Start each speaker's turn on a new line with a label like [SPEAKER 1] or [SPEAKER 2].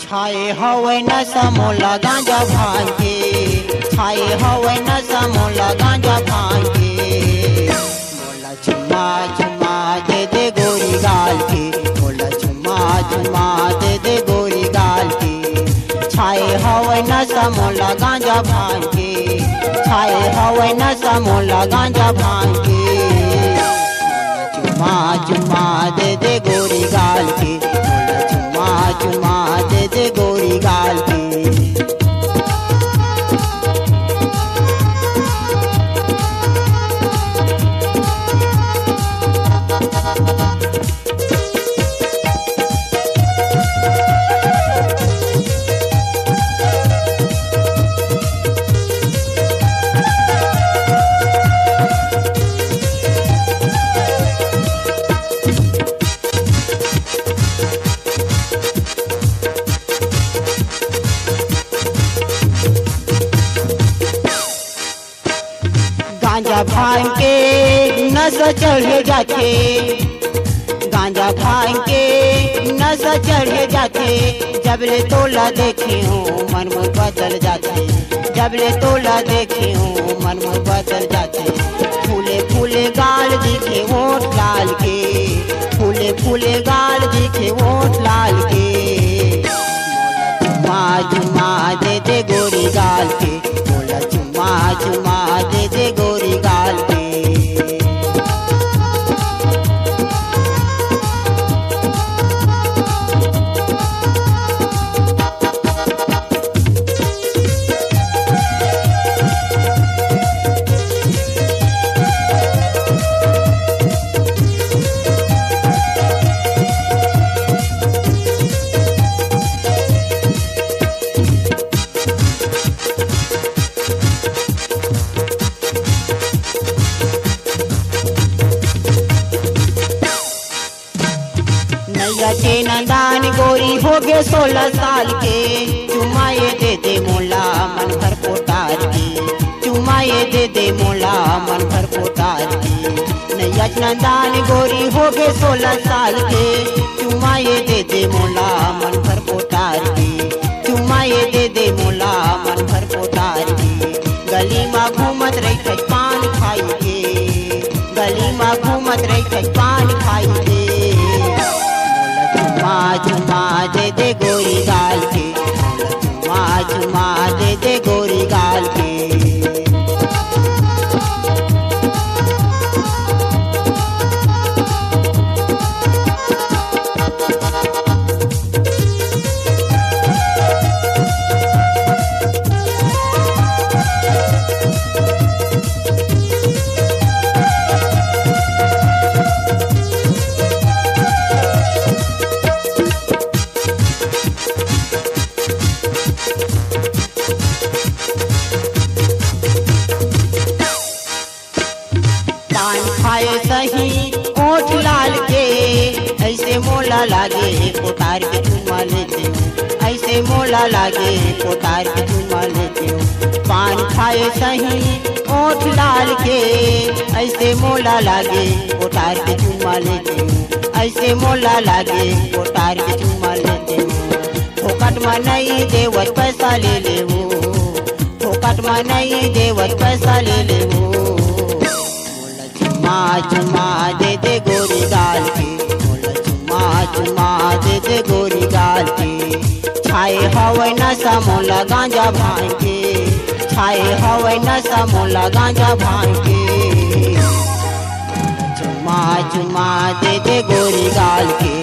[SPEAKER 1] छाए हवे नशा मोला गांजा भांग के, छाए हवे नशा मोला गांजा भांग के। मोला चुम्मा चुम्मा दे दे गोरी गाल के, मोला चुम्मा चुम्मा दे दे गोरी गाल के। छाए हवे नशा मोला गांजा भांग के, छाए हवे नशा मोला गांजा भांग के। चुम्मा चुम्मा दे दे गोरी गाल के, मोला चुम्मा चुम्मा दे दे गोरी गाल के। गांजा भांग के नशा चढ़े जाते, गांजा भांग के नशा चढ़े जाते। जबले तोला देखे हूँ मन में बदल जाते, जबले तोला देखे हूँ मन में बदल जाते। फूले फूले गाल दिखे होठ लाल के, फूले फूले गाल दिखे होठ लाल के। चुम्मा चुम्मा दे दे गोरी गाल के, मोला चुम्मा चुम्मा दे दे गोरी गाल के। नैया के नंदान गोरी हो गए 16 साल के। चुम्मा ये दे दे मोला मन भर पोटार की, चुम्मा ये दे दे मोला मन भर पोटार की। नैया नंदान गोरी हो गए 16 साल के। चुम्मा ये दे दे मोला मन भर पोटार की, चुम्मा ये दे दे मोला मन भर पोटार की। गली में घूमत रही पान खाई के, गली में घूमत रही पान खाई के। चुम्मा चुम्मा दे दे गोरी गाल के, चुम्मा चुम्मा दे दे गोरी गाल के। पान खाए सही ओठ लाल के, ऐसे मोला लागे पोतार के चुम्मा लेते हूँ, ऐसे मोला लागे पोतार के चुम्मा लेते हूँ। पान खाए सही ओठ लाल के, ऐसे मोला लागे पोतार के चुम्मा लेते हूँ, ऐसे मोला लागे पोतार के चुम्मा लेते हूँ। फोकट में नहीं देवत पैसा ले ले वो, फोकट में नहीं देवत पैसा ले ले वो। चुम्मा चुम्मा दे दे गोरी गाल के, मोला चुम्मा चुम्मा दे दे गोरी गाल के। छाए हवे नशा मोला गांजा भांग के, छाए हवे नशा मोला गांजा भांग के। चुम्मा चुम्मा दे दे गोरी गाल के।